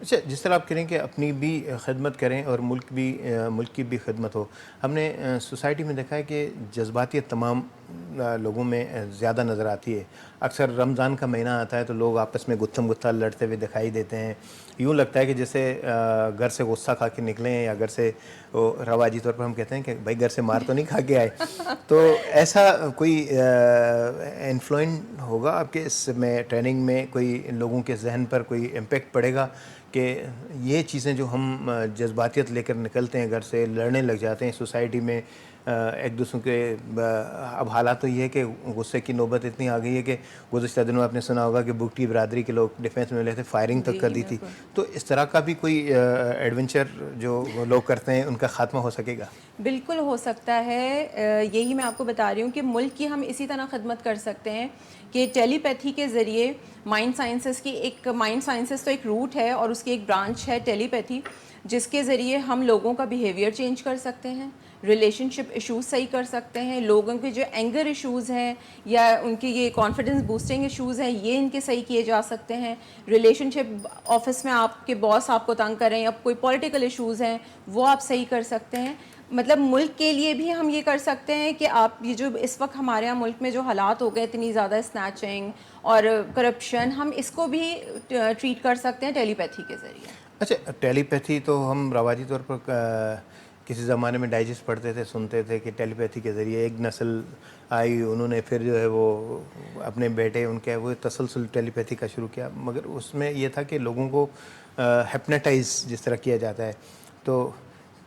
اچھا، جس طرح آپ کہہ رہے ہیں کہ اپنی بھی خدمت کریں اور ملک کی بھی خدمت ہو، ہم نے سوسائٹی میں دیکھا ہے کہ جذباتیت تمام لوگوں میں زیادہ نظر آتی ہے. اکثر رمضان کا مہینہ آتا ہے تو لوگ آپس میں گتھم گتھا لڑتے ہوئے دکھائی دیتے ہیں. یوں لگتا ہے کہ جیسے گھر سے غصہ کھا کے نکلے ہیں، یا گھر سے رواجی طور پر ہم کہتے ہیں کہ بھائی گھر سے مار تو نہیں کھا کے آئے. تو ایسا کوئی انفلوئنس ہوگا آپ کے اس میں ٹریننگ میں، کوئی لوگوں کے ذہن پر کوئی امپیکٹ پڑے گا کہ یہ چیزیں جو ہم جذباتیت لے کر نکلتے ہیں گھر سے، لڑنے لگ جاتے ہیں سوسائٹی میں ایک دوسروں کے. اب حالات تو یہ ہے کہ غصے کی نوبت اتنی آ گئی ہے کہ گزشتہ دنوں آپ نے سنا ہوگا کہ بگٹی برادری کے لوگ ڈیفینس میں ملے تھے، فائرنگ تک کر دی تھی. تو اس طرح کا بھی کوئی ایڈونچر جو لوگ کرتے ہیں ان کا خاتمہ ہو سکے گا؟ بالکل ہو سکتا ہے. یہی میں آپ کو بتا رہی ہوں کہ ملک کی ہم اسی طرح خدمت کر سکتے ہیں کہ ٹیلی پیتھی کے ذریعے مائنڈ سائنسز کی مائنڈ سائنسز تو ایک روٹ ہے اور اس کی ایک برانچ ہے ٹیلی پیتھی، جس کے ذریعے ہم لوگوں کا بیہیویئر چینج کر سکتے ہیں، ریلیشن شپ ایشوز صحیح کر سکتے ہیں، لوگوں کے جو اینگر ایشوز ہیں یا ان کے یہ کانفیڈنس بوسٹنگ ایشوز ہیں یہ ان کے صحیح کیے جا سکتے ہیں. ریلیشن شپ آفس میں آپ کے باس آپ کو تنگ کریں یا کوئی پولیٹیکل ایشوز ہیں وہ آپ صحیح کر سکتے ہیں. مطلب ملک کے لیے بھی ہم یہ کر سکتے ہیں کہ آپ یہ جو اس وقت ہمارے یہاں ملک میں جو حالات ہو گئے اتنی زیادہ اسنیچنگ اور کرپشن، ہم اس کو بھی ٹریٹ کر سکتے ہیں ٹیلی پیتھی کے ذریعے. اچھا، ٹیلی پیتھی تو ہم رواجی طور پر کسی زمانے میں ڈائجسٹ پڑھتے تھے، سنتے تھے کہ ٹیلی پیتھی کے ذریعے ایک نسل آئی، انہوں نے پھر جو ہے وہ اپنے بیٹے ان کے وہ تسلسل ٹیلی پیتھی کا شروع کیا. مگر اس میں یہ تھا کہ لوگوں کو ہپناٹائز جس طرح کیا جاتا ہے، تو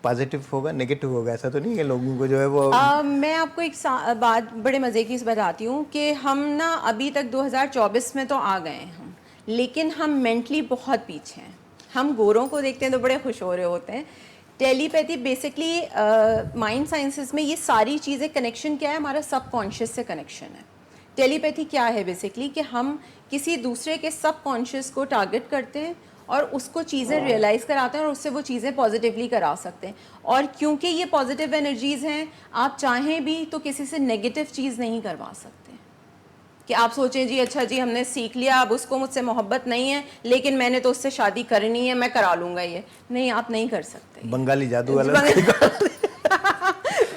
پازیٹیو ہوگا نیگیٹو ہوگا؟ ایسا تو نہیں ہے لوگوں کو جو ہے وہ میں آپ کو ایک بات بڑے مزے کی بتاتی ہوں کہ ہم نا ابھی تک 2024 میں تو آ گئے ہیں ہم، لیکن ہم مینٹلی بہت پیچھے ہیں. ہم گوروں کو دیکھتے ہیں تو بڑے خوش ہو رہے ہوتے ہیں. ٹیلی پیتھی بیسکلی مائنڈ سائنسز میں یہ ساری چیزیں کنیکشن کیا ہے، ہمارا سب کانشیس سے کنیکشن ہے. ٹیلی پیتھی کیا ہے بیسکلی کہ ہم کسی دوسرے کے سب کانشیس کو ٹارگٹ کرتے ہیں اور اس کو چیزیں ریئلائز کراتے ہیں اور اس سے وہ چیزیں پازیٹیولی کرا سکتے ہیں. اور کیونکہ یہ پازیٹیو انرجیز ہیں، آپ چاہیں بھی تو کسی سے نیگیٹو چیز نہیں کروا سکتے کہ آپ سوچیں جی اچھا جی ہم نے سیکھ لیا، اب اس کو مجھ سے محبت نہیں ہے لیکن میں نے تو اس سے شادی کرنی ہے، میں کرا لوں گا. یہ نہیں، آپ نہیں کر سکتے. بنگالی جادو والا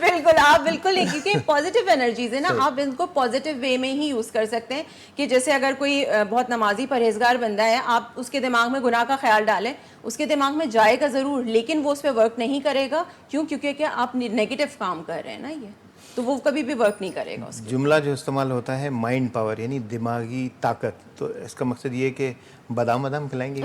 بالکل، آپ بالکل نہیں، کیونکہ پازیٹیو انرجیز ہے نا، آپ ان کو پازیٹیو وے میں ہی یوز کر سکتے ہیں. کہ جیسے اگر کوئی بہت نمازی پرہیزگار بندہ ہے، آپ اس کے دماغ میں گناہ کا خیال ڈالیں، اس کے دماغ میں جائے گا ضرور لیکن وہ اس پہ ورک نہیں کرے گا. کیوں؟ کیونکہ آپ نیگیٹو کام کر رہے ہیں نا، یہ تو وہ کبھی بھی ورک نہیں کرے گا. اس جملہ جو استعمال ہوتا ہے مائنڈ پاور، یعنی دماغی طاقت، تو اس کا مقصد یہ ہے کہ بادام کھلائیں گے؟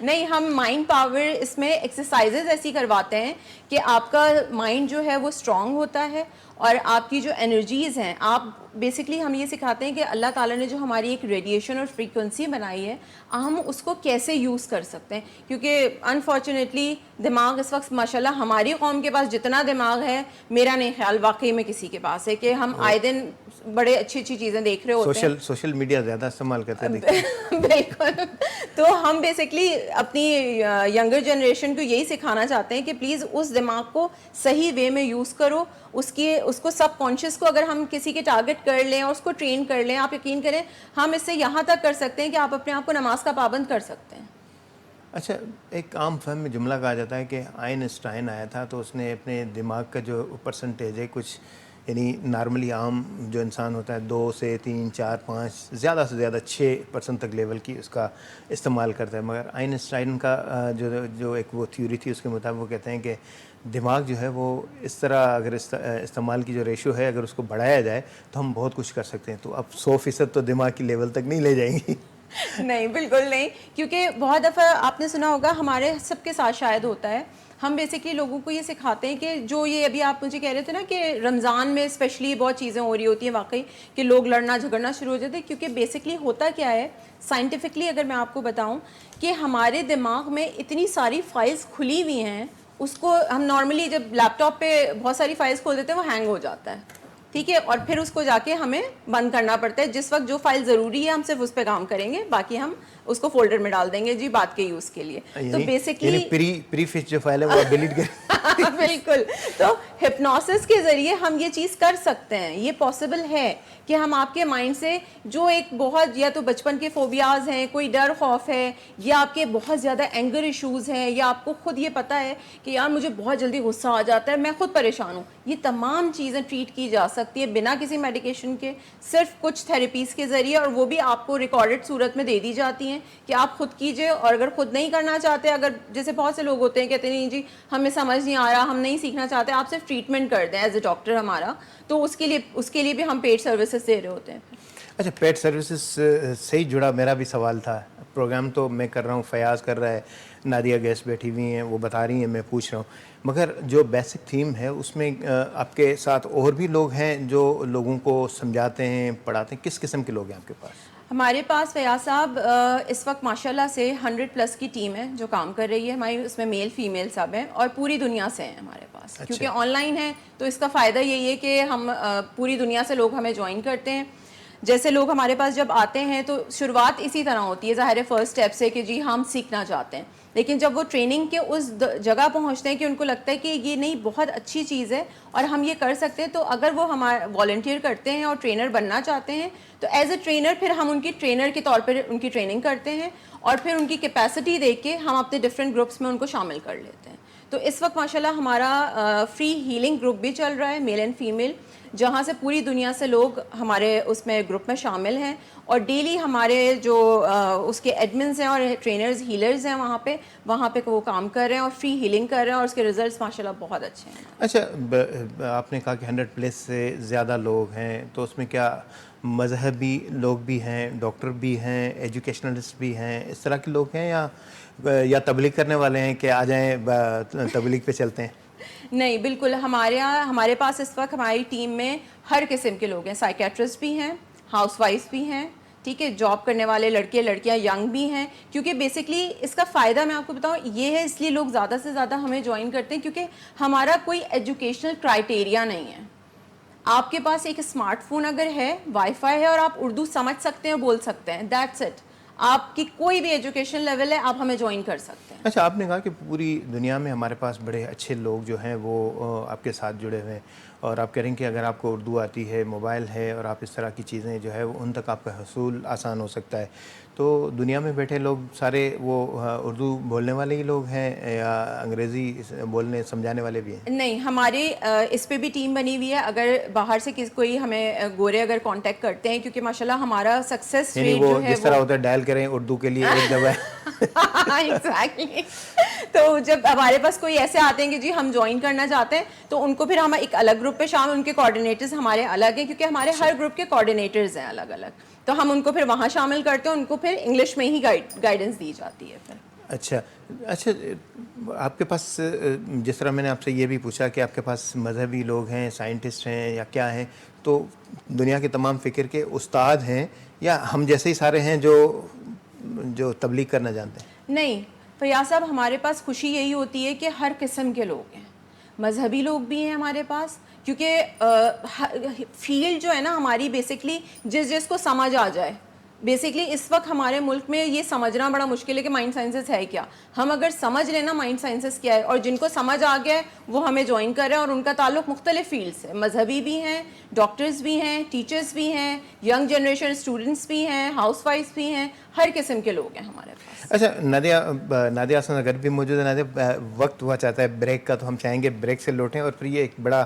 نہیں، ہم مائنڈ پاور اس میں ایکسرسائزز ایسی کرواتے ہیں کہ آپ کا مائنڈ جو ہے وہ اسٹرانگ ہوتا ہے اور آپ کی جو انرجیز ہیں، آپ بیسکلی ہم یہ سکھاتے ہیں کہ اللہ تعالیٰ نے جو ہماری ایک ریڈیشن اور فریکوینسی بنائی ہے، ہم اس کو کیسے یوز کر سکتے ہیں. کیونکہ انفارچونیٹلی دماغ اس وقت ماشاءاللہ ہماری قوم کے پاس جتنا دماغ ہے، میرا نہیں خیال واقعی میں کسی کے پاس ہے. کہ ہم آئے دن بڑے اچھی چیزیں دیکھ رہے ہوتے ہیں، سوشل میڈیا زیادہ استعمال کرتے ہیں. بالکل. تو ہم بیسکلی اپنی ینگر جنریشن کو یہی سکھانا چاہتے ہیں کہ پلیز اس دماغ کو صحیح وے میں یوز کرو. اس کو سب کانشیس کو اگر ہم کسی کے ٹارگٹ کر لیں اور اس کو ٹرین کر لیں، آپ یقین کریں ہم اس سے یہاں تک کر سکتے ہیں کہ آپ اپنے آپ کو نماز کا پابند کر سکتے ہیں. اچھا، ایک عام فہم میں جملہ کہا جاتا ہے کہ آئنسٹائن آیا تھا تو اس نے اپنے دماغ کا جو پرسنٹیج ہے کچھ، یعنی نارملی عام جو انسان ہوتا ہے 2 سے 3 4 5 زیادہ سے زیادہ 6% تک لیول کی اس کا استعمال کرتا ہے. مگر آئنسٹائن کا جو ایک وہ تھیوری تھی اس کے مطابق وہ کہتے ہیں کہ دماغ جو ہے وہ اس طرح اگر استعمال کی جو ریشو ہے اگر اس کو بڑھایا جائے تو ہم بہت کچھ کر سکتے ہیں. تو اب 100% تو دماغ کی لیول تک نہیں لے جائیں گی. نہیں، بالکل نہیں. کیونکہ بہت دفعہ آپ نے سنا ہوگا، ہمارے سب کے ساتھ شاید ہوتا ہے، ہم بیسکلی لوگوں کو یہ سکھاتے ہیں کہ جو یہ ابھی آپ مجھے کہہ رہے تھے نا کہ رمضان میں اسپیشلی بہت چیزیں ہو رہی ہوتی ہیں واقعی کہ لوگ لڑنا جھگڑنا شروع ہو جاتے ہیں. کیونکہ بیسکلی ہوتا کیا ہے سائنٹیفکلی اگر میں آپ کو بتاؤں کہ ہمارے دماغ میں اتنی ساری فائلز کھلی ہوئی ہیں، اس کو ہم نارملی جب لیپ ٹاپ پہ بہت ساری فائلز کھول دیتے ہیں وہ ہینگ ہو جاتا ہے، ٹھیک ہے، اور پھر اس کو جا کے ہمیں بند کرنا پڑتا ہے. جس وقت جو فائل ضروری ہے ہم صرف اس پہ کام کریں گے، باقی ہم اس کو فولڈر میں ڈال دیں گے جی بات کے یوز کے لیے. تو بیسکلی پری فش جو فائل ہے وہ ڈیلیٹ کریں. بالکل. تو ہپنوسس کے ذریعے ہم یہ چیز کر سکتے ہیں. یہ پاسبل ہے کہ ہم آپ کے مائنڈ سے جو ایک بہت یا تو بچپن کے فوبیاز ہیں, کوئی ڈر خوف ہے, یا آپ کے بہت زیادہ اینگر ایشوز ہیں, یا آپ کو خود یہ پتہ ہے کہ یار مجھے بہت جلدی غصہ آ جاتا ہے, میں خود پریشان ہوں, یہ تمام چیزیں ٹریٹ کی جا سکتی ہے بنا کسی میڈیکیشن کے, صرف کچھ تھیراپیز کے ذریعے, اور وہ بھی آپ کو ریکارڈڈ صورت میں دے دی جاتی ہیں کہ آپ خود کیجئے. اور اگر خود نہیں کرنا چاہتے, اگر جیسے بہت سے لوگ ہوتے ہیں کہتے ہیں نہیں جی ہمیں سمجھ نہیں آ رہا, ہم نہیں سیکھنا چاہتے, آپ صرف ٹریٹمنٹ کر دیں ایز اے ڈاکٹر ہمارا, تو اس کے لیے بھی ہم پیڈ سروسز دے رہے ہوتے ہیں. اچھا, پیڈ سروسز سے ہی جڑا میرا بھی سوال تھا. پروگرام تو میں کر رہا ہوں, فیاض کر رہا ہے, نادیہ گیسٹ بیٹھی ہوئی ہیں, وہ بتا رہی ہیں, میں پوچھ رہا ہوں, مگر جو بیسک تھیم ہے اس میں آپ کے ساتھ اور بھی لوگ ہیں جو لوگوں کو سمجھاتے ہیں, پڑھاتے ہیں, کس قسم کے لوگ ہیں آپ کے پاس؟ ہمارے پاس فیاض صاحب اس وقت ماشاءاللہ سے 100+ کی ٹیم ہے جو کام کر رہی ہے ہماری, اس میں میل فیمیل سب ہیں, اور پوری دنیا سے ہیں ہمارے پاس. کیونکہ آن لائن ہے تو اس کا فائدہ یہی ہے کہ ہم پوری دنیا سے لوگ ہمیں جوائن کرتے ہیں. جیسے لوگ ہمارے پاس جب آتے ہیں تو شروعات اسی طرح ہوتی ہے, ظاہر ہے فرسٹ اسٹیپ سے کہ جی ہم سیکھنا چاہتے ہیں, لیکن جب وہ ٹریننگ کے اس جگہ پہنچتے ہیں کہ ان کو لگتا ہے کہ یہ نہیں بہت اچھی چیز ہے اور ہم یہ کر سکتے ہیں, تو اگر وہ ہمارا والنٹیئر کرتے ہیں اور ٹرینر بننا چاہتے ہیں تو ایز اے ٹرینر پھر ہم ان کی ٹرینر کے طور پر ان کی ٹریننگ کرتے ہیں, اور پھر ان کی کیپیسٹی دیکھ کے ہم اپنے ڈفرینٹ گروپس میں ان کو شامل کر لیتے ہیں. تو اس وقت ماشاءاللہ ہمارا فری ہیلنگ گروپ بھی چل رہا ہے, میل اینڈ فیمیل, جہاں سے پوری دنیا سے لوگ ہمارے اس میں گروپ میں شامل ہیں, اور ڈیلی ہمارے جو اس کے ایڈمنز ہیں اور ٹرینرز ہیلرز ہیں وہاں پہ وہ کام کر رہے ہیں اور فری ہیلنگ کر رہے ہیں, اور اس کے ریزلٹس ماشاءاللہ بہت اچھے ہیں. اچھا, آپ نے کہا کہ 100+ سے زیادہ لوگ ہیں, تو اس میں کیا مذہبی لوگ بھی ہیں, ڈاکٹر بھی ہیں, ایجوکیشنلسٹ بھی ہیں, اس طرح کے لوگ ہیں, یا تبلیغ کرنے والے ہیں کہ آ جائیں تبلیغ پہ چلتے ہیں؟ نہیں, بالکل. ہمارے پاس اس وقت ہماری ٹیم میں ہر قسم کے لوگ ہیں. سائیکیٹرسٹ بھی ہیں, ہاؤس وائف بھی ہیں, ٹھیک ہے, جاب کرنے والے لڑکے لڑکیاں ینگ بھی ہیں, کیونکہ بیسکلی اس کا فائدہ میں آپ کو بتاؤں یہ ہے, اس لیے لوگ زیادہ سے زیادہ ہمیں جوائن کرتے ہیں کیونکہ ہمارا کوئی ایجوکیشنل کرائٹیریا نہیں ہے. آپ کے پاس ایک اسمارٹ فون اگر ہے, وائی فائی ہے, اور آپ اردو سمجھ سکتے ہیں اور بول سکتے ہیں, دیٹس اٹ. آپ کی کوئی بھی ایجوکیشن لیول ہے, آپ ہمیں جوائن کر سکتے ہیں. اچھا, آپ نے کہا کہ پوری دنیا میں ہمارے پاس بڑے اچھے لوگ جو ہیں وہ آپ کے ساتھ جڑے ہوئے ہیں, اور آپ کہہ رہے ہیں کہ اگر آپ کو اردو آتی ہے, موبائل ہے, اور آپ اس طرح کی چیزیں جو ہے وہ ان تک آپ کا حصول آسان ہو سکتا ہے, تو دنیا میں بیٹھے لوگ سارے وہ اردو بولنے والے ہی لوگ ہیں یا انگریزی بولنے سمجھانے والے بھی ہیں؟ نہیں, ہمارے اس پہ بھی ٹیم بنی ہوئی ہے. اگر باہر سے کوئی ہمیں گورے اگر کانٹیکٹ کرتے ہیں, کیونکہ ماشاءاللہ ہمارا سکسیس ریٹ جو ہے جس طرح ہوتا ہے ڈائل کریں اردو کے لیے ایک دبائیں. ایگزیکٹلی. تو جب ہمارے پاس کوئی ایسے آتے ہیں کہ جی ہم جوائن کرنا چاہتے ہیں, تو ان کو پھر ہم ایک الگ گروپ پہ شامل, ان کے کوآرڈینیٹرز ہمارے الگ ہیں, کیونکہ ہمارے ہر گروپ کے کوآرڈینیٹرز ہیں الگ الگ, تو ہم ان کو پھر وہاں شامل کرتے ہیں, ان کو پھر انگلش میں ہی گائیڈنس دی جاتی ہے پھر. اچھا, آپ کے پاس جس طرح میں نے آپ سے یہ بھی پوچھا کہ آپ کے پاس مذہبی لوگ ہیں, سائنٹسٹ ہیں, یا کیا ہیں, تو دنیا کے تمام فکر کے استاد ہیں یا ہم جیسے ہی سارے ہیں جو تبلیغ کرنا جانتے ہیں؟ نہیں فیاض صاحب, ہمارے پاس خوشی یہی ہوتی ہے کہ ہر قسم کے لوگ ہیں. مذہبی لوگ بھی ہیں ہمارے پاس, کیونکہ فیلڈ جو ہے نا ہماری بیسکلی جس کو سمجھ آ جائے. بیسکلی اس وقت ہمارے ملک میں یہ سمجھنا بڑا مشکل ہے کہ مائنڈ سائنسز ہے کیا. ہم اگر سمجھ لینا مائنڈ سائنسز کیا ہے, اور جن کو سمجھ آ گیا ہے وہ ہمیں جوائن کر رہے ہیں, اور ان کا تعلق مختلف فیلڈ سے, مذہبی بھی ہیں, ڈاکٹرز بھی ہیں, ٹیچرز بھی ہیں, ینگ جنریشن اسٹوڈنٹس بھی ہیں, ہاؤس وائفs بھی ہیں, ہر قسم کے لوگ ہیں ہمارے پاس. اچھا, نادیہ حسن اگر بھی موجود ہے. نادیہ, وقت ہوا چاہتا ہے بریک کا, تو ہم چاہیں گے بریک سے لوٹیں, اور پھر یہ ایک بڑا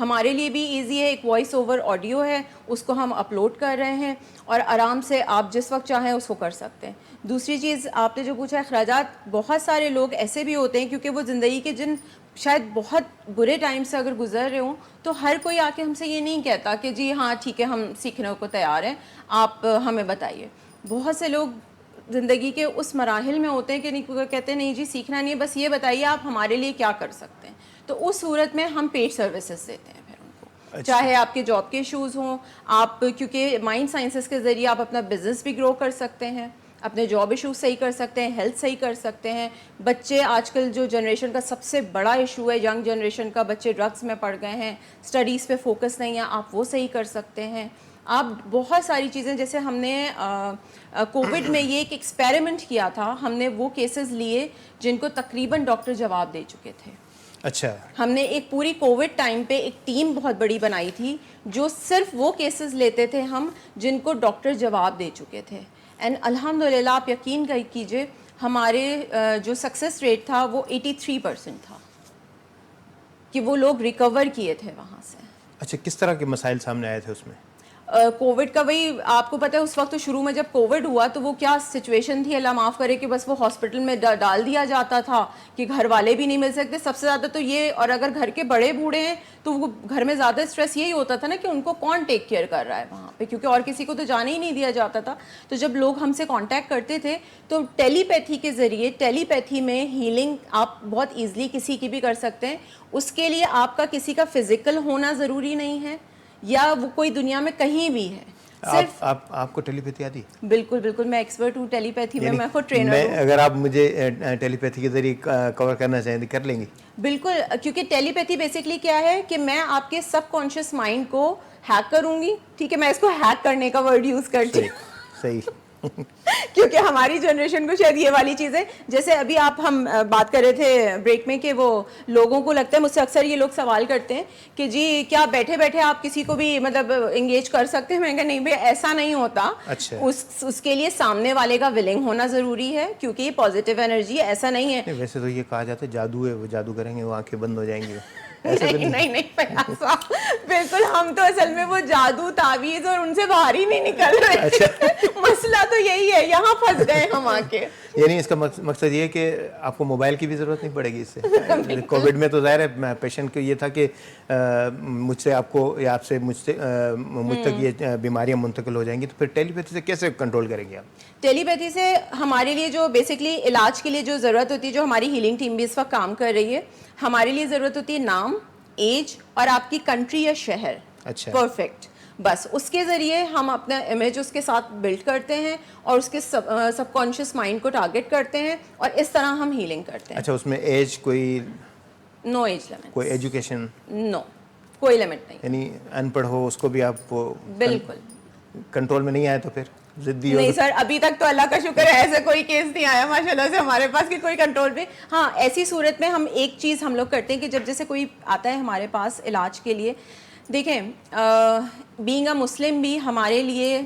ہمارے لیے بھی ایزی ہے, ایک وائس اوور آڈیو ہے, اس کو ہم اپلوڈ کر رہے ہیں اور آرام سے آپ جس وقت چاہیں اس کو کر سکتے ہیں. دوسری چیز آپ نے جو پوچھا اخراجات, بہت سارے لوگ ایسے بھی ہوتے ہیں کیونکہ وہ زندگی کے جن شاید بہت برے ٹائم سے اگر گزر رہے ہوں, تو ہر کوئی آ کے ہم سے یہ نہیں کہتا کہ جی ہاں ٹھیک ہے ہم سیکھنے کو تیار ہیں, آپ ہمیں بتائیے. بہت سے لوگ زندگی کے اس مراحل میں ہوتے ہیں کہ نہیں, کہتے ہیں نہیں جی سیکھنا نہیں ہے, بس یہ بتائیے آپ ہمارے لیے کیا کر سکتے ہیں. تو اس صورت میں ہم پیڈ سروسز دیتے ہیں پھر ان کو, چاہے آپ کے جاب کے ایشوز ہوں, آپ کیونکہ مائنڈ سائنسز کے ذریعے آپ اپنا بزنس بھی گرو کر سکتے ہیں, اپنے جاب ایشوز صحیح کر سکتے ہیں, ہیلتھ صحیح کر سکتے ہیں. بچے آج کل جو جنریشن کا سب سے بڑا ایشو ہے, ینگ جنریشن کا, بچے ڈرگس میں پڑ گئے ہیں, اسٹڈیز پہ فوکس نہیں ہے, آپ وہ صحیح کر سکتے ہیں. آپ بہت ساری چیزیں, جیسے ہم نے کووڈ میں یہ ایک ایکسپیریمنٹ کیا تھا, ہم نے وہ کیسز لیے جن کو تقریباً ڈاکٹر جواب دے چکے تھے. اچھا, ہم نے ایک پوری کووڈ ٹائم پہ ایک ٹیم بہت بڑی بنائی تھی جو صرف وہ کیسز لیتے تھے ہم جن کو ڈاکٹر جواب دے چکے تھے. اینڈ الحمدللہ آپ یقین کیجئے ہمارے جو سکسیس ریٹ تھا وہ 83% تھا کہ وہ لوگ ریکور کیے تھے وہاں سے. اچھا, کس طرح کے مسائل سامنے آئے تھے اس میں؟ کووڈ کا وہی آپ کو پتہ ہے, اس وقت شروع میں جب کووڈ ہوا تو وہ کیا سچویشن تھی, اللہ معاف کرے, کہ بس وہ ہاسپٹل میں ڈال دیا جاتا تھا کہ گھر والے بھی نہیں مل سکتے. سب سے زیادہ تو یہ, اور اگر گھر کے بڑے بوڑھے ہیں تو وہ گھر میں زیادہ اسٹریس یہی ہوتا تھا نا کہ ان کو کون ٹیک کیئر کر رہا ہے وہاں پہ, کیونکہ اور کسی کو تو جانے ہی نہیں دیا جاتا تھا. تو جب لوگ ہم سے کانٹیکٹ کرتے تھے تو ٹیلی پیتھی کے ذریعے, ٹیلی پیتھی میں ہیلنگ آپ بہت ایزلی کسی کی بھی کر سکتے ہیں. اس کے لیے آپ کا کسی کا فزیکل ہونا ضروری نہیں ہے یا وہ کوئی دنیا میں کہیں بھی ہے. صرف آپ کو ٹیلی پیتھی آتی؟ بالکل بالکل, میں ایکسپرٹ ہوں ٹیلی پیتھی میں خود ٹرینر ہوں. اگر آپ مجھے ٹیلی پیتھی کے ذریعے کور کرنا چاہیں تو کر لیں گی؟ بالکل, کیونکہ ٹیلی پیتھی بیسکلی کیا ہے کہ میں آپ کے سب کانشیس مائنڈ کو ہیک کروں گی. ٹھیک ہے, میں اس کو ہیک کرنے کا ورڈ یوز کرتی ہوں صحیح کیونکہ ہماری جنریشن کو شاید یہ والی چیزیں, جیسے ابھی ہم بات کر رہے تھے بریک میں کہ وہ لوگوں کو لگتا ہے, مجھ سے اکثر یہ لوگ سوال کرتے ہیں کہ جی کیا بیٹھے بیٹھے آپ کسی کو بھی مطلب انگیج کر سکتے ہیں. میں کہا نہیں بھائی ایسا نہیں ہوتا. اچھا, اس کے لیے سامنے والے کا ولنگ ہونا ضروری ہے, کیونکہ یہ پازیٹیو انرجی ایسا نہیں ہے. ویسے تو یہ کہا جاتا ہے جادو ہے, وہ جادو کریں گے وہ آنکھیں بند ہو جائیں گی. نہیں فیاض صاحب, بالکل ہم تو اصل میں وہ جادو تعویذ اور ان سے باہر ہی نہیں نکل رہے. مسئلہ تو یہی ہے, یہاں پھنس گئے ہم آ کے. یعنی اس کا مقصد یہ ہے کہ آپ کو موبائل کی بھی ضرورت نہیں پڑے گی اس سے. کووڈ میں تو ظاہر ہے پیشنٹ کو یہ تھا کہ مجھ سے آپ کو یا آپ سے مجھ تک یہ بیماریاں منتقل ہو جائیں گی, تو پھر ٹیلی پیتھی سے کیسے کنٹرول کریں گے آپ؟ ٹیلی پیتھی سے ہمارے لیے جو بیسکلی علاج کے لیے جو ضرورت ہوتی ہے, جو ہماری ہیلنگ ٹیم بھی اس وقت کام کر رہی ہے, ہمارے لیے ضرورت ہوتی ہے نام, ایج اور آپ کی کنٹری یا شہر. اچھا, پرفیکٹ. بس اس کے ذریعے ہم اپنا امیج اس کے ساتھ بلڈ کرتے ہیں اور اس کے سب کانشیس مائنڈ کو ٹارگٹ کرتے ہیں اور اس طرح ہم ہیلنگ کرتے ہیں. اچھا, اس میں ایج کوئی نو ایج لمٹ, کوئی ایجوکیشن نو, کوئی لمٹ نہیں. یعنی ان پڑھ ہو اس کو بھی آپ کو بالکل کنٹرول میں نہیں آئے تو پھر ضدی نہیں سر, ابھی تک تو اللہ کا شکر ہے ایسا کوئی کیس نہیں آیا ماشاءاللہ سے ہمارے پاس کہ کوئی کنٹرول پہ. ہاں ایسی صورت میں ہم ایک چیز ہم لوگ کرتے ہیں کہ جب جیسے کوئی آتا ہے ہمارے پاس علاج کے لیے, دیکھیں بینگ اے مسلم بھی ہمارے لیے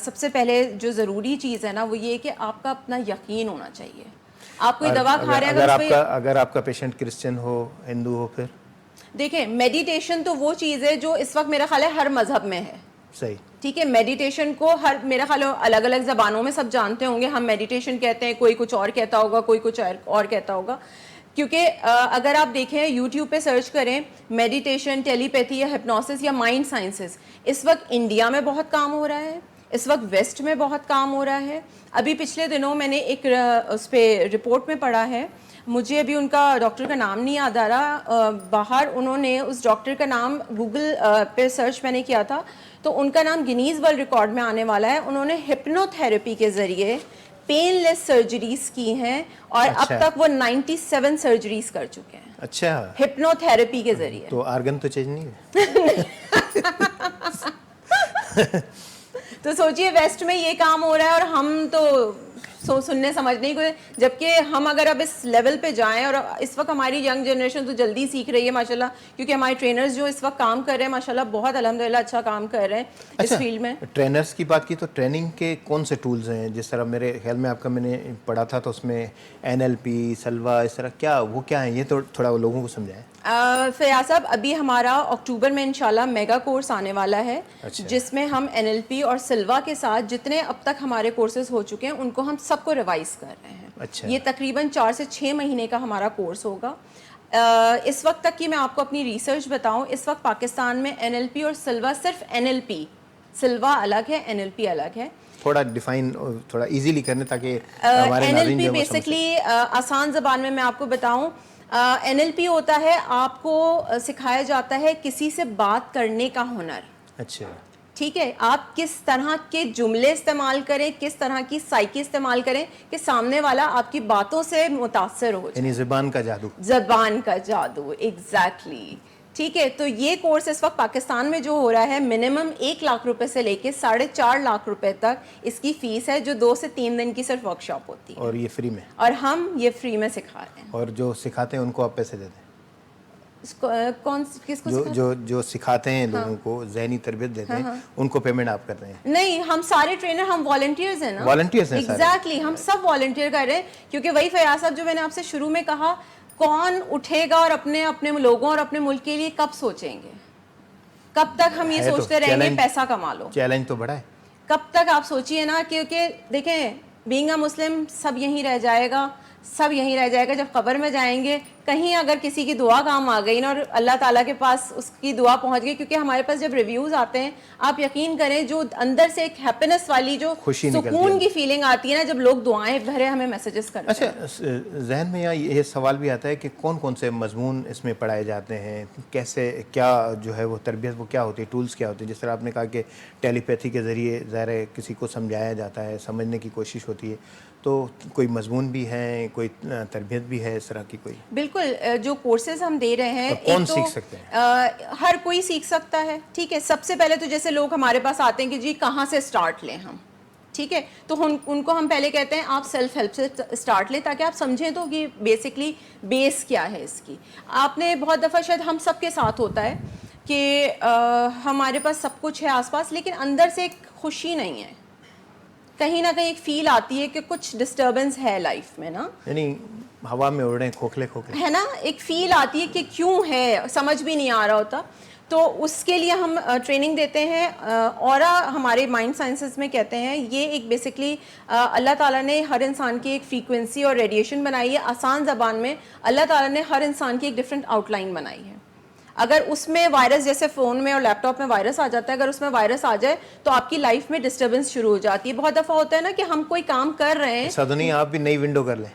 سب سے پہلے جو ضروری چیز ہے نا وہ یہ کہ آپ کا اپنا یقین ہونا چاہیے. آپ کوئی دوا کھا رہے ہیں اگر آپ کا پیشنٹ کرسچن ہو, ہندو ہو, پھر دیکھیں میڈیٹیشن تو وہ چیز ہے جو اس وقت میرا خیال ہے ہر مذہب میں ہے. صحیح, ٹھیک ہے, میڈیٹیشن کو میرا خیال الگ الگ زبانوں میں سب جانتے ہوں گے. ہم میڈیٹیشن کہتے ہیں, کوئی کچھ اور کہتا ہوگا, کوئی کچھ اور کہتا ہوگا. کیونکہ اگر آپ دیکھیں یوٹیوب پہ سرچ کریں میڈیٹیشن, ٹیلی پیتھی یا ہپنوسس یا مائنڈ سائنسز, اس وقت انڈیا میں بہت کام ہو رہا ہے, اس وقت ویسٹ میں بہت کام ہو رہا ہے. ابھی پچھلے دنوں میں نے ایک اس پہ رپورٹ میں پڑھا ہے, مجھے ابھی ان کا ڈاکٹر کا نام نہیں یاد آ رہا, باہر انہوں نے اس ڈاکٹر کا نام گوگل پہ سرچ میں نے کیا تھا تو ان کا نام گنیز ورلڈ ریکارڈ میں آنے والا ہے. انہوں نے ہپنو تھراپی کے ذریعے پین لیس سرجریز کی ہیں اور اب تک وہ 97 سرجریز کر چکے ہیں. اچھا, ہپنو تھراپی کے ذریعے. تو آرگن تو چینج نہیں ہے. تو سوچئے ویسٹ میں یہ کام ہو رہا ہے اور ہم تو سننے سمجھنے کو, جبکہ ہم اگر اب اس لیول پہ جائیں, اور اس وقت ہماری ینگ جنریشن تو جلدی سیکھ رہی ہے ماشاءاللہ, کیونکہ ہمارے ٹرینرز جو اس وقت کام کر رہے ہیں ماشاءاللہ بہت الحمدللہ اچھا کام کر رہے ہیں اس فیلڈ میں. ٹرینرز کی بات کی تو ٹریننگ کے کون سے ٹولز ہیں؟ جس طرح میرے خیال میں آپ کا میں نے پڑھا تھا تو اس میں NLP, سلوا, اس طرح کیا ہیں یہ تو تھوڑا وہ لوگوں کو سمجھائیں. فیاض صاحب ابھی ہمارا اکتوبر میں انشاءاللہ میگا کورس آنے والا ہے جس میں ہم NLP اور سلوا کے ساتھ جتنے اب تک ہمارے کورسز ہو چکے ہیں ان کو ہم سب کو ریوائز کر رہے ہیں. یہ تقریباً 4 سے 6 مہینے کا ہمارا کورس ہوگا. اس وقت تک کی میں آپ کو اپنی ریسرچ بتاؤں, اس وقت پاکستان میں NLP اور سلوا, صرف NLP, سلوا الگ ہے, NLP الگ ہے. تھوڑا ڈیفائن, تھوڑا ایزیلی کرنے تاکہ ہمارے ناظرین NLP بیسکلی آسان زبان میں آپ کو بتاؤں, NLP ہوتا ہے آپ کو سکھایا جاتا ہے کسی سے بات کرنے کا ہنر. اچھا ٹھیک ہے, آپ کس طرح کے جملے استعمال کریں, کس طرح کی سائیکی استعمال کریں کہ سامنے والا آپ کی باتوں سے متاثر ہو جائے. یعنی زبان کا جادو. زبان کا جادو, ایگزیکٹلی. ٹھیک ہے, تو یہ کورس اس وقت پاکستان میں جو ہو رہا ہے منیمم 1 لاکھ روپے سے لے کے 4.5 لاکھ روپے تک اس کی فیس ہے, جو 2 سے 3 دن کی صرف ورک شاپ ہوتی ہے. اور یہ فری میں, اور ہم یہ فری میں سکھا رہے ہیں. اور جو سکھاتے ہیں ان کو آپ پیسے دیتے ہیں؟ کون کس کو جو سکھاتے ہیں لوگوں کو, ذہنی تربیت دیتے ہیں, ان کو پیمنٹ آپ کر رہے ہیں؟ نہیں, ہم سارے ٹرینر ہم والنٹیئرز ہیں نا. والنٹیئرز ہیں سارے. ایگزیکٹلی, ہم سب والنٹیئر کر رہے ہیں, کیونکہ وہی فیاض صاحب جو میں نے آپ سے شروع میں کہا, کون اٹھے گا اور اپنے لوگوں اور اپنے ملک کے لیے کب سوچیں گے؟ کب تک ہم یہ سوچتے رہیں گے پیسہ کما لو؟ چیلنج تو بڑا ہے. کب تک آپ سوچیے نا, کیونکہ دیکھیں بینگ اے مسلم سب یہیں رہ جائے گا, سب یہیں رہ جائے گا. جب قبر میں جائیں گے کہیں اگر کسی کی دعا کام آ گئی نا اور اللہ تعالیٰ کے پاس اس کی دعا پہنچ گئی, کیونکہ ہمارے پاس جب ریویوز آتے ہیں آپ یقین کریں جو اندر سے ایک ہیپینس والی جو سکون کی فیلنگ آتی ہے نا جب لوگ دعائیں بھرے ہمیں میسیجز کرتے ہیں. اچھا, ذہن میں یہ سوال بھی آتا ہے کہ کون کون سے مضمون اس میں پڑھائے جاتے ہیں, کیسے, کیا جو ہے وہ تربیت وہ کیا ہوتی ہے, ٹولز کیا ہوتے ہیں؟ جس طرح آپ نے کہا کہ ٹیلی پیتھی کے ذریعے ظاہر ہے کسی کو سمجھایا جاتا ہے, سمجھنے کی کوشش ہوتی ہے, تو کوئی مضمون بھی ہیں, کوئی تربیت بھی ہے اس طرح کی کوئی؟ بالکل, جو کورسز ہم دے رہے ہیں کون سیکھ سکتے ہیں؟ ہر کوئی سیکھ سکتا ہے. ٹھیک ہے, سب سے پہلے تو جیسے لوگ ہمارے پاس آتے ہیں کہ جی کہاں سے سٹارٹ لیں ہم, ٹھیک ہے, تو ان کو ہم پہلے کہتے ہیں آپ سیلف ہیلپ سے سٹارٹ لیں تاکہ آپ سمجھیں تو کہ بیسکلی بیس کیا ہے اس کی. آپ نے بہت دفعہ شاید ہم سب کے ساتھ ہوتا ہے کہ ہمارے پاس سب کچھ ہے آس پاس لیکن اندر سے ایک خوشی نہیں ہے, کہیں نہ کہیں ایک فیل آتی ہے کہ کچھ ڈسٹربنس ہے لائف میں نا, یعنی ہوا میں اڑ رہے ہیں کھوکھلے کھوکھلے ہے نا, ایک فیل آتی ہے کہ کیوں ہے, سمجھ بھی نہیں آ رہا ہوتا. تو اس کے لیے ہم ٹریننگ دیتے ہیں. اورا ہمارے مائنڈ سائنسز میں کہتے ہیں یہ ایک بیسکلی اللہ تعالیٰ نے ہر انسان کی ایک فریکوینسی اور ریڈیشن بنائی ہے. آسان زبان میں اللہ تعالیٰ نے ہر انسان کی ایک ڈفرینٹ آؤٹ لائن بنائی ہے. اگر اس میں وائرس, جیسے فون میں اور لیپ ٹاپ میں وائرس آ جاتا ہے, اگر اس میں وائرس آ جائے تو آپ کی لائف میں ڈسٹربنس شروع ہو جاتی ہے. بہت دفعہ ہوتا ہے نا کہ ہم کوئی کام کر رہے ہیں, سدنی آپ بھی نئی ونڈو کر لیں.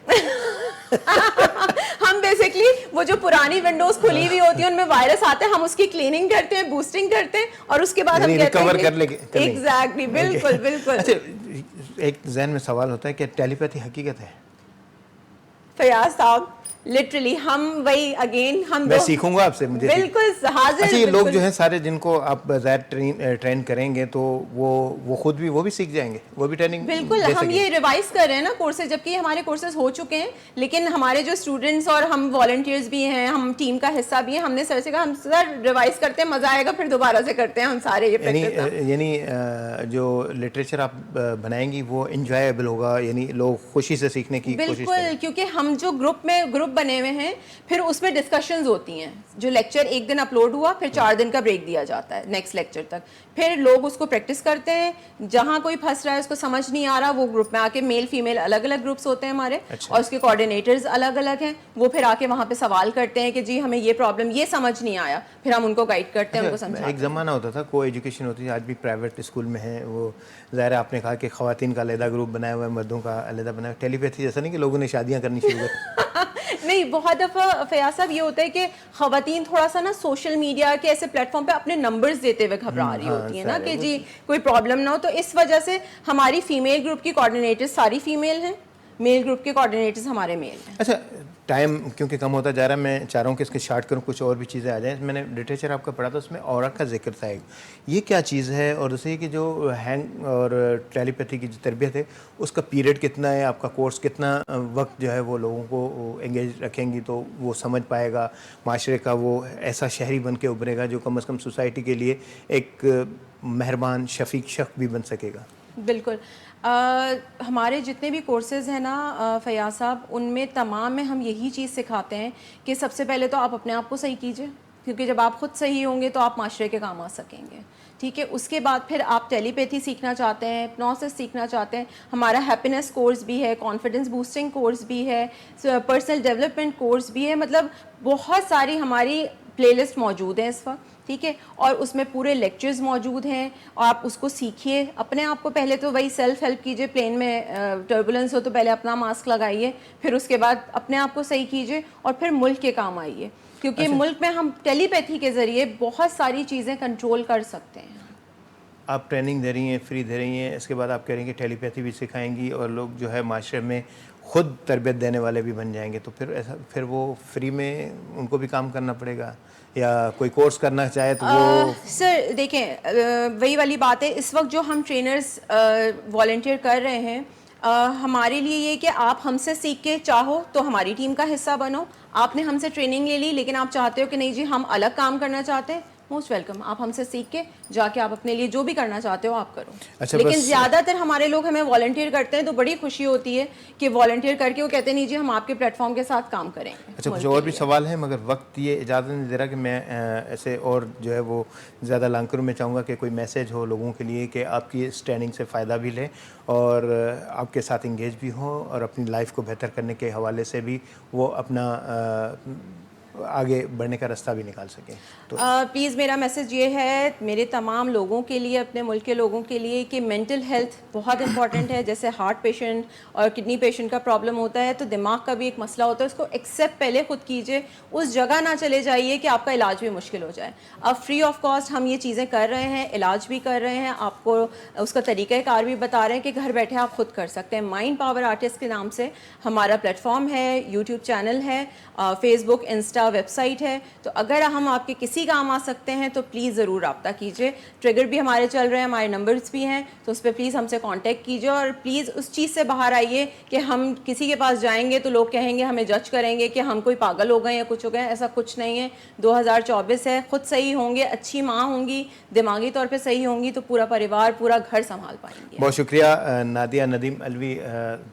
ہم بیسکلی وہ جو پرانی ونڈوز کھلی ہوئی ہوتی ہیں ان میں وائرس آتے ہیں, ہم اس کی کلیننگ کرتے ہیں, بوسٹنگ کرتے ہیں, اور اس کے بعد ہم کہتے ہیں ایگزیکٹلی, بالکل بالکل. اچھا, ایک ذہن میں سوال ہوتا ہے کہ ٹیلی پیتھی حقیقت ہے؟ فیاض صاحب لٹرلی ہم وہی اگین ہم میں سیکھوں گا آپ سے, مجھے بالکل حاضر. اچھا, یہ لوگ جو ہیں سارے جن کو آپ ظاہر ٹرین کریں گے تو وہ خود بھی وہ بھی سیکھ جائیں گے, وہ بھی ٹریننگ بالکل. ہم یہ ریوائز کر رہے ہیں نا کورسز, جبکہ ہمارے کورسز ہو چکے ہیں لیکن ہمارے جو اسٹوڈنٹس اور ہم والنٹیئرز بھی ہیں, ہم ٹیم کا حصہ بھی ہیں, ہم نے سر سے کہا ہم سر ریوائز کرتے ہیں, مزہ آئے گا, پھر دوبارہ سے کرتے ہیں ہم سارے یہ پریکٹس. یعنی جو لٹریچر آپ بنائیں گی وہ انجوائیبل ہوگا, یعنی لوگ خوشی سے سیکھنے کی کوشش کریں. بالکل, کیونکہ ہم جو گروپ بنے ہوئے ہیں پھر اس میں ڈسکشنز ہوتی ہیں. جو لیکچر ایک دن اپلوڈ ہوا پھر 4 دن کا بریک دیا جاتا ہے نیکسٹ لیکچر تک, پھر لوگ اس کو پریکٹس کرتے ہیں. جہاں کوئی پھنس رہا ہے, اس کو سمجھ نہیں آ رہا, وہ گروپ میں آ کے, میل فیمیل الگ الگ گروپس ہوتے ہیں ہمارے, اور اس کے کوآرڈینیٹرز الگ الگ ہیں, وہ پھر آ کے وہاں پہ سوال کرتے ہیں کہ جی ہمیں یہ پرابلم, یہ سمجھ نہیں آیا, پھر ہم ان کو گائڈ کرتے ہیں, ان کو سمجھاتے ہیں. ایک زمانہ ہوتا تھا کو ایجوکیشن ہوتی تھی, آج بھی پرائیویٹ اسکول میں ہے وہ. ظاہر آپ نے کہا کہ خواتین کا علیحدہ گروپ بنایا ہوا ہے, مردوں کا علیحدہ بنایا. ٹیلی پیتھی جیسا نہیں کہ لوگوں نے شادیاں کرنی شروع کر نہیں, بہت دفعہ فیاض صاحب یہ ہوتا ہے کہ خواتین تھوڑا سا نا سوشل میڈیا کے ایسے پلیٹ فارم پہ اپنے نمبرز دیتے ہوئے گھبرا رہی ہوتی ہیں نا کہ جی کوئی پرابلم نہ ہو, تو اس وجہ سے ہماری فیمیل گروپ کی کوآرڈینیٹرز ساری فیمیل ہیں, میل گروپ کے کوآرڈینیٹرز ہمارے میل ہیں. اچھا, ٹائم کیونکہ کم ہوتا جا رہا ہے, میں چاہ رہا ہوں کہ اس کے شارٹ کروں, کچھ اور بھی چیزیں آ جائیں. میں نے لٹریچر آپ کا پڑھا تھا, اس میں اورا کا ذکر تھا. یہ کیا چیز ہے؟ اور دوسری کہ جو ہینگ اور ٹیلی پیتھی کی جو تربیت ہے اس کا پیریڈ کتنا ہے, آپ کا کورس کتنا وقت جو ہے وہ لوگوں کو انگیج رکھیں گی تو وہ سمجھ پائے گا, معاشرے کا وہ ایسا شہری بن کے ابھرے گا جو کم از کم سوسائٹی کے لیے ایک مہربان شفیق شخص بھی بن سکے گا. بالکل ہمارے جتنے بھی کورسز ہیں نا فیاض صاحب، ان میں تمام میں ہم یہی چیز سکھاتے ہیں کہ سب سے پہلے تو آپ اپنے آپ کو صحیح کیجیے، کیونکہ جب آپ خود صحیح ہوں گے تو آپ معاشرے کے کام آ سکیں گے. ٹھیک ہے، اس کے بعد پھر آپ ٹیلی پیتھی سیکھنا چاہتے ہیں، ہپنوسس سیکھنا چاہتے ہیں، ہمارا ہیپینس کورس بھی ہے، کانفیڈنس بوسٹنگ کورس بھی ہے، پرسنل ڈیولپمنٹ کورس بھی ہے. مطلب بہت ساری ہماری پلے لسٹ موجود ہیں اس وقت. ٹھیک ہے، اور اس میں پورے لیکچرز موجود ہیں، اور آپ اس کو سیکھیے. اپنے آپ کو پہلے تو وہی سیلف ہیلپ کیجیے، پلین میں ٹربولنس ہو تو پہلے اپنا ماسک لگائیے، پھر اس کے بعد اپنے آپ کو صحیح کیجیے، اور پھر ملک کے کام آئیے، کیونکہ ملک میں ہم ٹیلی پیتھی کے ذریعے بہت ساری چیزیں کنٹرول کر سکتے ہیں. آپ ٹریننگ دے رہی ہیں، فری دے رہی ہیں، اس کے بعد آپ کہہ رہی ہیں کہ ٹیلی پیتھی بھی سکھائیں گی اور لوگ جو ہے معاشرے میں خود تربیت دینے والے بھی بن جائیں گے، تو پھر وہ فری میں ان کو بھی کام کرنا پڑے گا، یا کوئی کورس کرنا چاہے تو وہ؟ سر دیکھیں، وہی والی بات ہے، اس وقت جو ہم ٹرینرز والنٹیئر کر رہے ہیں، ہمارے لیے یہ کہ آپ ہم سے سیکھ کے چاہو تو ہماری ٹیم کا حصہ بنو. آپ نے ہم سے ٹریننگ لے لی لیکن آپ چاہتے ہو کہ نہیں جی ہم الگ کام کرنا چاہتے ہیں، موسٹ ویلکم. آپ ہم سے سیکھ کے جا کے آپ اپنے لیے جو بھی کرنا چاہتے ہو آپ کرو. اچھا، لیکن بس زیادہ تر ہمارے لوگ ہمیں والنٹیئر کرتے ہیں تو بڑی خوشی ہوتی ہے کہ والنٹیئر کر کے وہ کہتے ہیں نہیں جی ہم آپ کے پلیٹ فارم کے ساتھ کام کریں گے. اچھا، کچھ اور بھی سوال ہیں مگر وقت یہ اجازت نہیں دے رہا کہ میں ایسے اور جو ہے وہ زیادہ لانگ کروں. میں چاہوں گا کہ کوئی میسیج ہو لوگوں کے لیے کہ آپ کی اس ٹریننگ سے فائدہ بھی لیں اور آپ کے ساتھ انگیج بھی ہوں، اور اپنی لائف کو بہتر کرنے کے حوالے سے بھی وہ اپنا آگے بڑھنے کا راستہ بھی نکال سکیں. تو پلیز میرا میسج یہ ہے میرے تمام لوگوں کے لیے، اپنے ملک کے لوگوں کے لیے، کہ مینٹل ہیلتھ بہت امپورٹنٹ ہے. جیسے ہارٹ پیشنٹ اور کڈنی پیشنٹ کا پرابلم ہوتا ہے تو دماغ کا بھی ایک مسئلہ ہوتا ہے، اس کو ایکسیپٹ پہلے خود کیجیے. اس جگہ نہ چلے جائیے کہ آپ کا علاج بھی مشکل ہو جائے. اب فری آف کاسٹ ہم یہ چیزیں کر رہے ہیں، علاج بھی کر رہے ہیں، آپ کو اس کا طریقہ کار بھی بتا رہے ہیں کہ گھر بیٹھے آپ خود کر سکتے ہیں. مائنڈ پاور آرٹسٹ کے نام سے ہمارا پلیٹ فارم ہے، یوٹیوب چینل ہے، فیس بک، انسٹا، ویب سائٹ ہے. تو اگر ہم آپ کے کسی کام آ سکتے ہیں تو پلیز ضرور رابطہ کیجیے. ٹریگر بھی ہمارے چل رہے ہیں، ہمارے نمبرز بھی ہیں، تو اس پہ پلیز ہم سے کانٹیکٹ کیجیے. اور پلیز اس چیز سے باہر آئیے کہ ہم کسی کے پاس جائیں گے تو لوگ کہیں گے، ہمیں جج کریں گے کہ ہم کوئی پاگل ہو گئے یا کچھ ہو گئے. ایسا کچھ نہیں ہے. 2024 ہے، خود صحیح ہوں گے، اچھی ماں ہوں گی، دماغی طور پہ صحیح ہوں گی تو پورا پریوار، پورا گھر سنبھال پائیں گے. بہت شکریہ نادیہ ندیم علوی